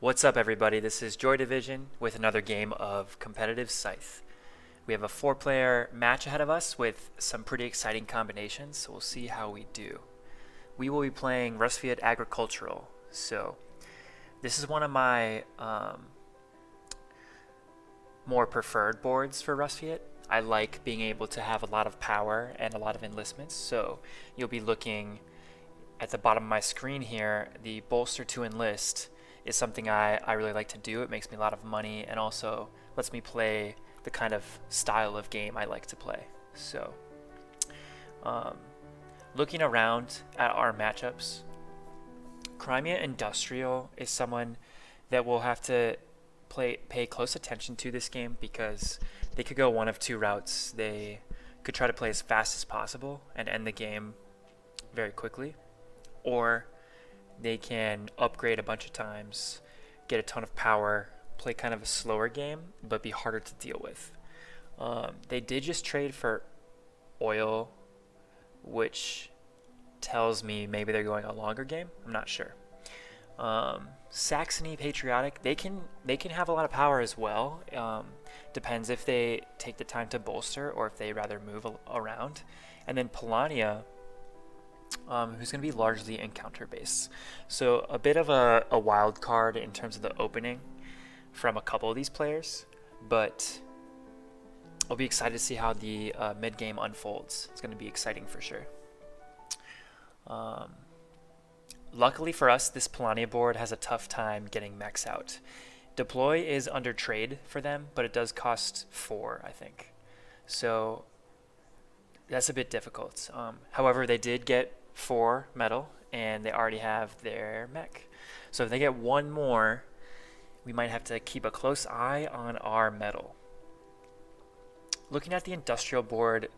What's up, everybody? This is Joy Division with another game of competitive Scythe. We have a 4-player match ahead of us with some pretty exciting combinations, so we'll see how we do. We will be playing Rusviet Agricultural, so this is one of my more preferred boards for Rusviet. I like being able to have a lot of power and a lot of enlistments, so you'll be looking at the bottom of my screen here. The bolster to enlist is something I really like to do. It makes me a lot of money and also lets me play the kind of style of game I like to play. So looking around at our matchups, Crimea Industrial is someone that we'll have to pay close attention to this game because they could go one of two routes. They could try to play as fast as possible and end the game very quickly, or they can upgrade a bunch of times, get a ton of power, play kind of a slower game, but be harder to deal with. They did just trade for oil, which tells me maybe they're going a longer game. I'm not sure. Saxony Patriotic, they can have a lot of power as well. Depends if they take the time to bolster or if they rather move around. And then Polania, who's going to be largely encounter based. So a bit of a wild card in terms of the opening from a couple of these players, but I'll be excited to see how the mid game unfolds. It's going to be exciting for sure. Luckily for us, this Polania board has a tough time getting mechs out. Deploy is under trade for them, but it does cost 4, I think. So that's a bit difficult. However, they did get 4 metal, and they already have their mech. So if they get one more, we might have to keep a close eye on our metal. Looking at the industrial board,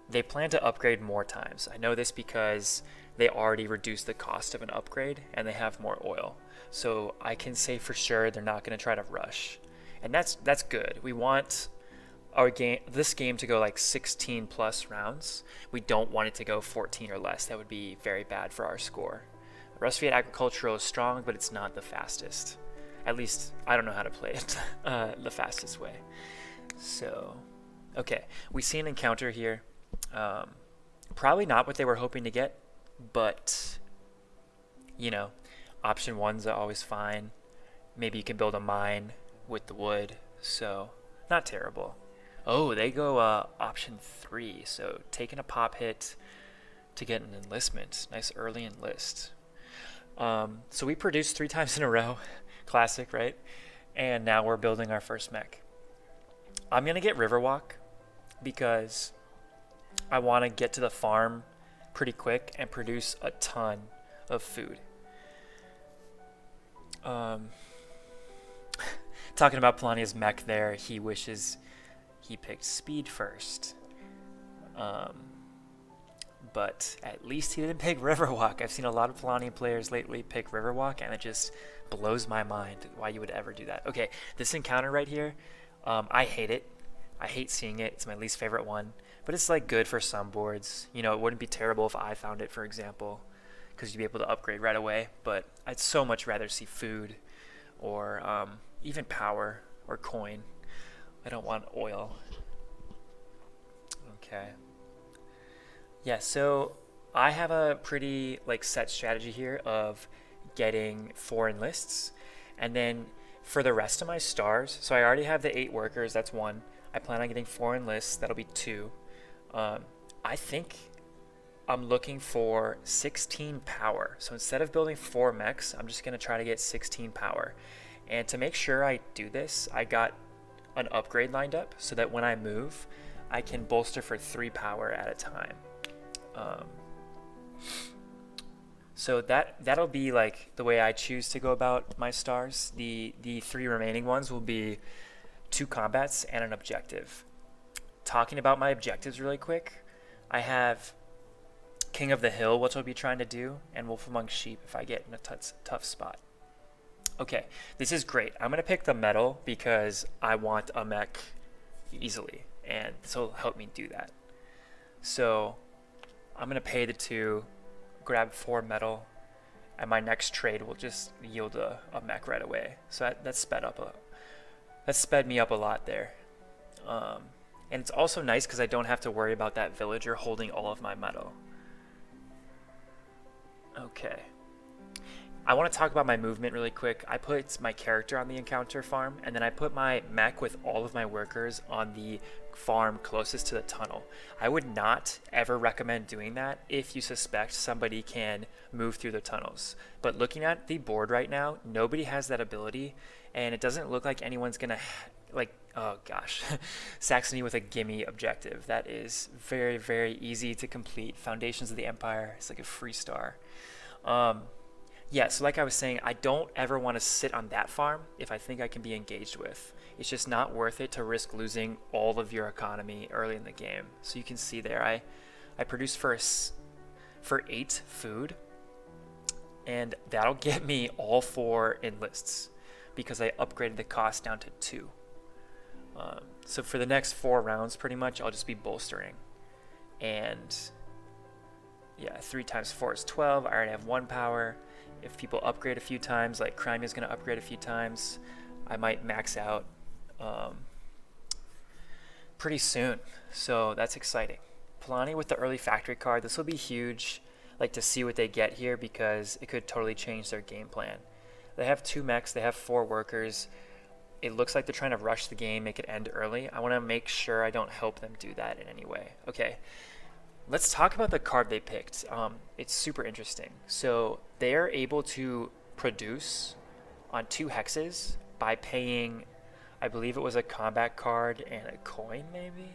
they plan to upgrade more times. I know this because they already reduced the cost of an upgrade and they have more oil. So I can say for sure they're not going to try to rush. And that's good. We want this game to go like 16 plus rounds. We don't want it to go 14 or less. That would be very bad for our score. Rusviet Agricultural is strong, but it's not the fastest. At least I don't know how to play it the fastest way. So, okay, we see an encounter here. Probably not what they were hoping to get, but you know, option 1's always fine. Maybe you can build a mine with the wood, so not terrible. Oh, they go option 3, so taking a pop hit to get an enlistment. Nice early enlist. So we produced 3 times in a row. Classic, right? And now we're building our first mech. I'm going to get Riverwalk because I want to get to the farm pretty quick and produce a ton of food. Talking about Polania's mech there, he wishes he picked speed first. But at least he didn't pick Riverwalk. I've seen a lot of Polania players lately pick Riverwalk, and it just blows my mind why you would ever do that. Okay, this encounter right here, I hate it. I hate seeing it. It's my least favorite one. But it's like good for some boards. You know, it wouldn't be terrible if I found it, for example, because you'd be able to upgrade right away. But I'd so much rather see food or even power or coin. I don't want oil. Okay. Yeah, so I have a pretty set strategy here of getting 4 enlists. And then for the rest of my stars, so I already have the 8 workers, that's 1. I plan on getting 4 enlists, that'll be 2. I think I'm looking for 16 power. So instead of building 4 mechs, I'm just going to try to get 16 power. And to make sure I do this, I got an upgrade lined up so that when I move, I can bolster for 3 power at a time. So that'll be like the way I choose to go about my stars. The 3 remaining ones will be 2 combats and an objective. Talking about my objectives really quick, I have King of the Hill, which I'll be trying to do, and Wolf Among Sheep if I get in a tough spot. Okay, this is great. I'm going to pick the metal because I want a mech easily, and this will help me do that. So I'm going to pay the 2, grab 4 metal, and my next trade will just yield a mech right away. So that sped me up a lot there. Um, and it's also nice because I don't have to worry about that villager holding all of my metal. Okay. I want to talk about my movement really quick. I put my character on the encounter farm, and then I put my mech with all of my workers on the farm closest to the tunnel. I would not ever recommend doing that if you suspect somebody can move through the tunnels. But looking at the board right now, nobody has that ability, and it doesn't look like anyone's gonna like, oh gosh, Saxony with a gimme objective. That is very, very easy to complete. Foundations of the Empire, it's like a free star. Yeah, so like I was saying, I don't ever want to sit on that farm if I think I can be engaged with. It's just not worth it to risk losing all of your economy early in the game. So you can see there, I produced for 8 food, and that'll get me all 4 enlists because I upgraded the cost down to 2. So for the next 4 rounds, pretty much, I'll just be bolstering. And yeah, 3 times 4 is 12. I already have 1 power. If people upgrade a few times, like Crimea's going to upgrade a few times, I might max out pretty soon. So that's exciting. Polani with the early factory card. This will be huge, like, to see what they get here because it could totally change their game plan. They have 2 mechs. They have 4 workers. It looks like they're trying to rush the game, make it end early. I want to make sure I don't help them do that in any way. Okay. Let's talk about the card they picked. It's super interesting. So they're able to produce on 2 hexes by paying, I believe it was a combat card and a coin maybe?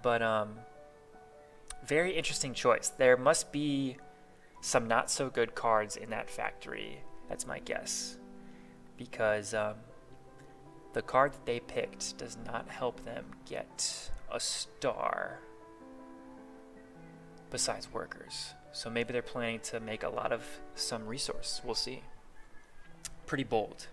But very interesting choice. There must be some not so good cards in that factory. That's my guess. Because the card that they picked does not help them get a star besides workers. So maybe they're planning to make a lot of some resource. We'll see. Pretty bold.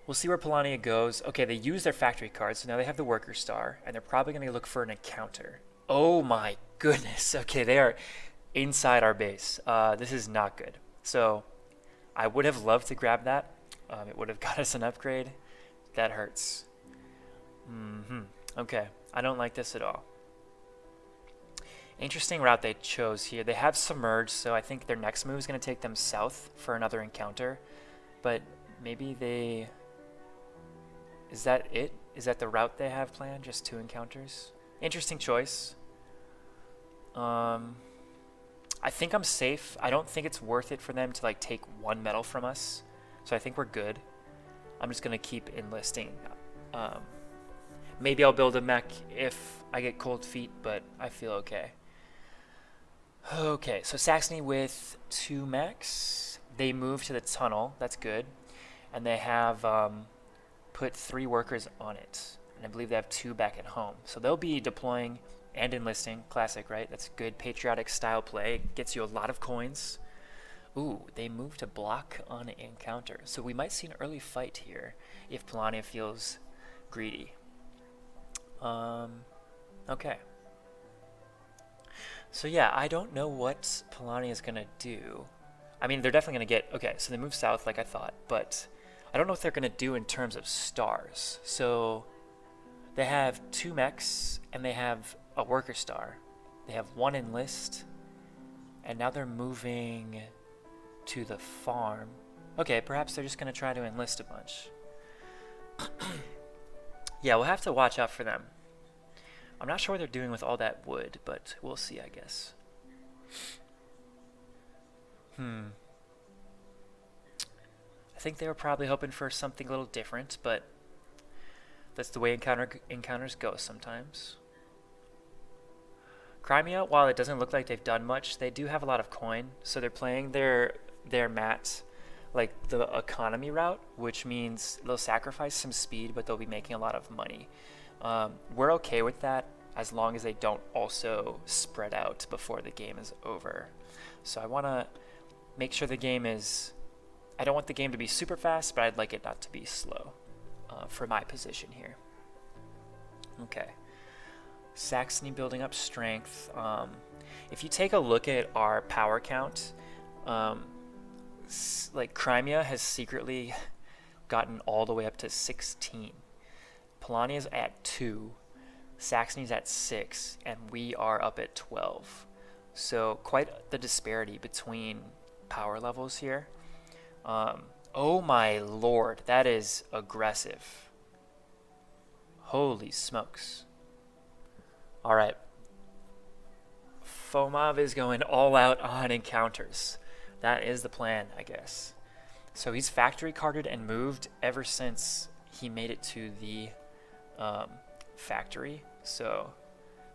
We'll see where Polania goes. Okay, they use their factory cards, so now they have the worker star, and they're probably going to look for an encounter. Oh my goodness. Okay, they are inside our base. This is not good. So I would have loved to grab that. It would have got us an upgrade. That hurts. Okay, I don't like this at all. Interesting route they chose here. They have submerged, so I think their next move is going to take them south for another encounter. But maybe they... Is that it? Is that the route they have planned? Just 2 encounters? Interesting choice. I think I'm safe. I don't think it's worth it for them to like take 1 medal from us. So I think we're good. I'm just going to keep enlisting. Maybe I'll build a mech if I get cold feet, but I feel okay. Okay, so Saxony with 2 mechs. They move to the tunnel. That's good. And they have put 3 workers on it. And I believe they have 2 back at home. So they'll be deploying and enlisting. Classic, right? That's good patriotic style play. Gets you a lot of coins. Ooh, they move to block on encounter. So we might see an early fight here if Polania feels greedy. Okay. So yeah, I don't know what Polania is going to do. I mean, they're definitely going to get... Okay, so they move south like I thought, but I don't know what they're going to do in terms of stars. So they have 2 mechs, and they have a worker star. They have 1 enlist, and now they're moving to the farm. Okay, perhaps they're just going to try to enlist a bunch. Yeah, we'll have to watch out for them. I'm not sure what they're doing with all that wood, but we'll see, I guess. I think they were probably hoping for something a little different, but that's the way encounters go sometimes. Crimea, while it doesn't look like they've done much, they do have a lot of coin, so they're playing their mat like the economy route, which means they'll sacrifice some speed, but they'll be making a lot of money. We're okay with that as long as they don't also spread out before the game is over. So I want to make sure the game is... I don't want the game to be super fast, but I'd like it not to be slow for my position here. Okay. Saxony building up strength. If you take a look at our power count, Um, like Crimea has secretly gotten all the way up to 16. Polania's at 2, Saxony's at 6, and we are up at 12. So quite the disparity between power levels here. Oh my lord, that is aggressive. Holy smokes. All right. Fomov is going all out on encounters. That is the plan, I guess. So he's factory carded and moved ever since he made it to the factory. So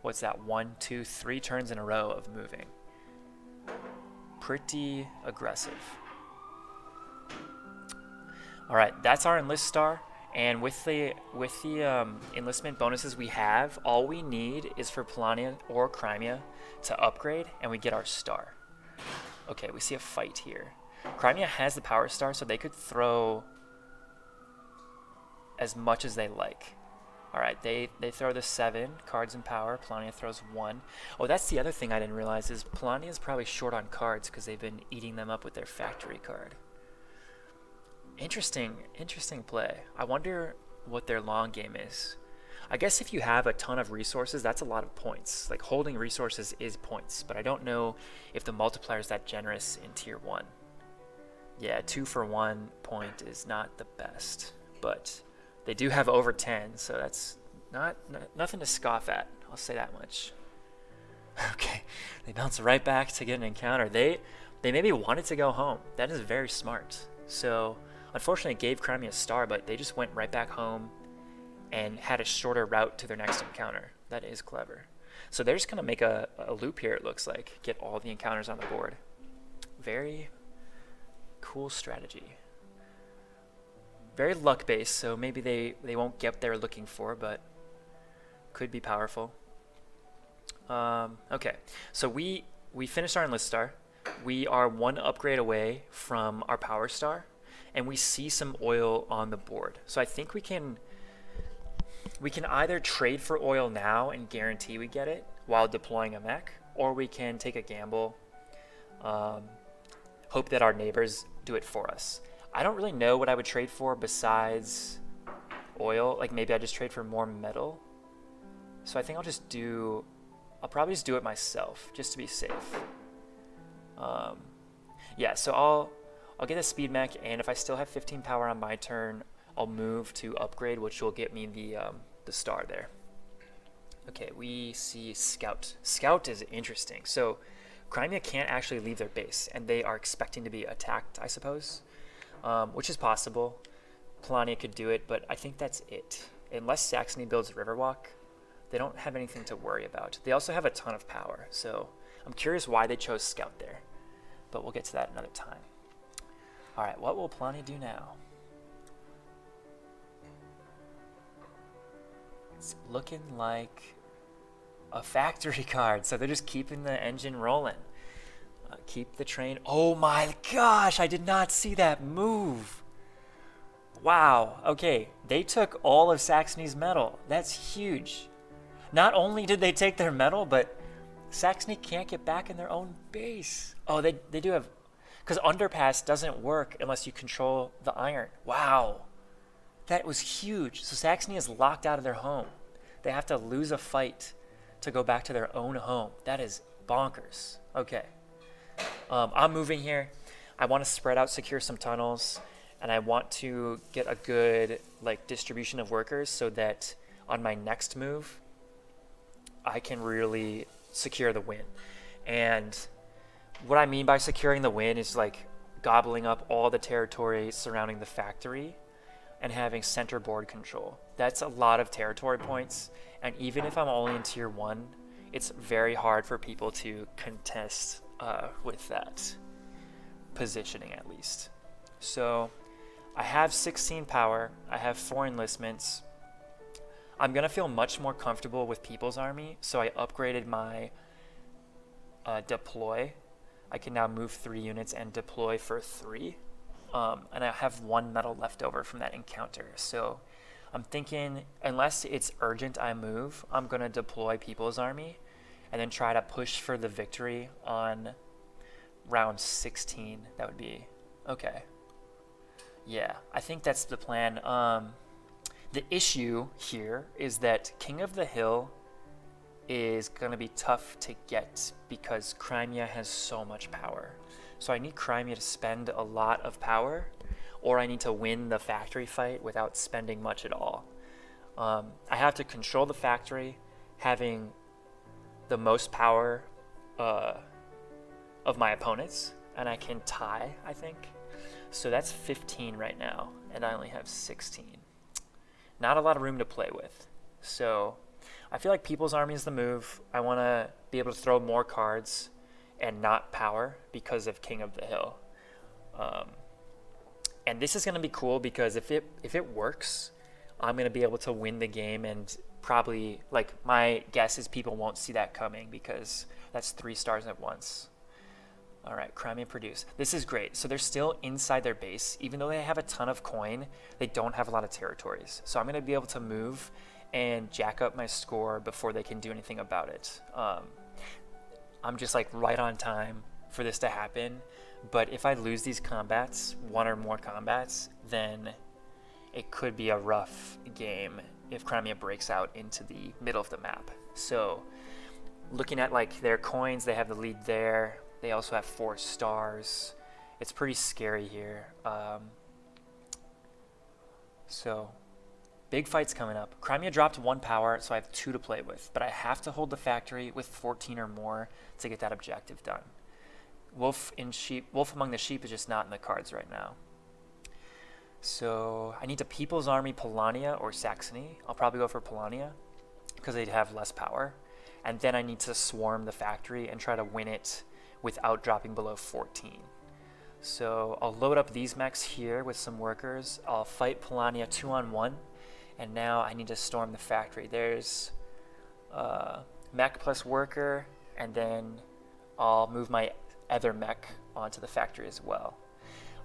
what's that? 1, 2, 3 turns in a row of moving. Pretty aggressive. All right, that's our enlist star. And with the enlistment bonuses we have, all we need is for Polania or Crimea to upgrade, and we get our star. Okay, we see a fight here. Crimea has the power star, so they could throw as much as they like. All right, they throw the 7 cards in power. Polania throws 1. Oh, that's the other thing I didn't realize is Polania is probably short on cards because they've been eating them up with their factory card. Interesting play. I wonder what their long game is. I guess if you have a ton of resources, that's a lot of points. Like holding resources is points, but I don't know if the multiplier is that generous in tier 1. Yeah, 2 for 1 point is not the best, but they do have over 10, so that's nothing to scoff at. I'll say that much. Okay, they bounce right back to get an encounter. They maybe wanted to go home. That is very smart. So unfortunately, it gave Crimea a star, but they just went right back home and had a shorter route to their next encounter. That is clever. So they're just going to make a loop here, it looks like. Get all the encounters on the board. Very cool strategy. Very luck-based, so maybe they won't get what they're looking for, but could be powerful. Okay, so we finished our enlist star. We are 1 upgrade away from our power star, and we see some oil on the board. So I think we can either trade for oil now and guarantee we get it while deploying a mech, or we can take a gamble, hope that our neighbors do it for us. I don't really know what I would trade for besides oil. Like maybe I just trade for more metal. So I think I'll probably just do it myself just to be safe. Yeah, so I'll get a speed mech, and if I still have 15 power on my turn, I'll move to upgrade, which will get me the star there. Okay, we see Scout. Scout is interesting. So Crimea can't actually leave their base, and they are expecting to be attacked, I suppose, which is possible. Polania could do it, but I think that's it. Unless Saxony builds Riverwalk, they don't have anything to worry about. They also have a ton of power, so I'm curious why they chose Scout there, but we'll get to that another time. All right, what will Polania do now? It's looking like a factory card, so they're just keeping the engine rolling. Keep the train. Oh my gosh, I did not see that move. Wow, okay, they took all of Saxony's metal. That's huge. Not only did they take their metal, but Saxony can't get back in their own base. Oh, they do have, because underpass doesn't work unless you control the iron. Wow, that was huge. So Saxony is locked out of their home. They have to lose a fight to go back to their own home. That is bonkers. Okay, I'm moving here. I want to spread out, secure some tunnels, and I want to get a good distribution of workers so that on my next move, I can really secure the win. And what I mean by securing the win is gobbling up all the territory surrounding the factory and having center board control. That's a lot of territory points, and even if I'm only in tier 1, it's very hard for people to contest with that positioning, at least. So I have 16 power, I have 4 enlistments. I'm gonna feel much more comfortable with People's Army, so I upgraded my deploy. I can now move 3 units and deploy for 3. And I have 1 medal left over from that encounter. So I'm thinking, unless it's urgent I move, I'm going to deploy People's Army and then try to push for the victory on round 16, that would be okay. Yeah, I think that's the plan. The issue here is that King of the Hill is going to be tough to get because Crimea has so much power. So I need Crimea to spend a lot of power, or I need to win the factory fight without spending much at all. I have to control the factory, having the most power of my opponents, and I can tie, I think. So that's 15 right now, and I only have 16. Not a lot of room to play with. So I feel like People's Army is the move. I want to be able to throw more cards and not power because of King of the Hill. And this is going to be cool because if it works, I'm going to be able to win the game, and probably, like, my guess is people won't see that coming because that's 3 stars at once. All right, Crimea produce. This is great. So they're still inside their base. Even though they have a ton of coin, they don't have a lot of territories. So I'm going to be able to move and jack up my score before they can do anything about it. I'm just like right on time for this to happen. But if I lose these combats, 1 or more combats, then it could be a rough game if Crimea breaks out into the middle of the map. So looking at like their coins, they have the lead there. They also have 4 stars. It's pretty scary here. So big fights coming up. Crimea dropped 1 power, so I have 2 to play with. But I have to hold the factory with 14 or more to get that objective done. Wolf Among the Sheep is just not in the cards right now. So I need to People's Army Polania or Saxony. I'll probably go for Polania because they'd have less power. And then I need to swarm the factory and try to win it without dropping below 14. So I'll load up these mechs here with some workers. I'll fight Polania 2-on-1, and now I need to storm the factory. There's mech plus worker, and then I'll move my other mech onto the factory as well.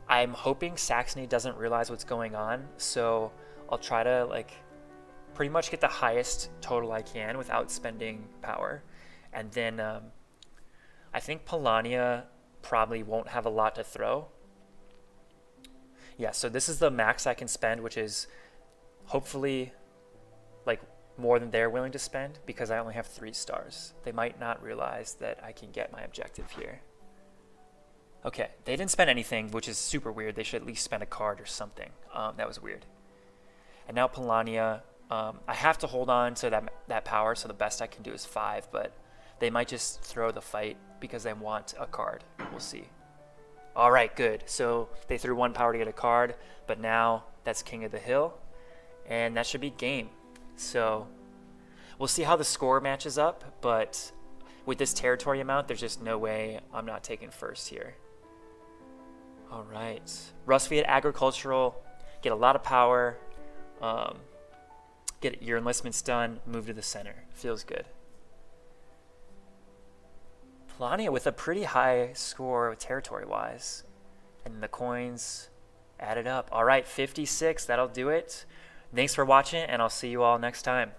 I'm hoping Saxony doesn't realize what's going on, so I'll try to like pretty much get the highest total I can without spending power, and then I think Polania probably won't have a lot to throw. Yeah, so this is the max I can spend, which is hopefully like more than they're willing to spend because I only have 3 stars. They might not realize that I can get my objective here. Okay, they didn't spend anything, which is super weird. They should at least spend a card or something. That was weird. And now Polania, I have to hold on to that power, so the best I can do is 5, but they might just throw the fight because they want a card. We'll see. All right, good. So they threw 1 power to get a card, but now that's King of the Hill, and that should be game. So we'll see how the score matches up, but with this territory amount, there's just no way I'm not taking first here. All right. Rusviet Agricultural, get a lot of power, get your enlistments done, move to the center. Feels good. Polania with a pretty high score territory-wise. And the coins added up. All right, 56, that'll do it. Thanks for watching, and I'll see you all next time.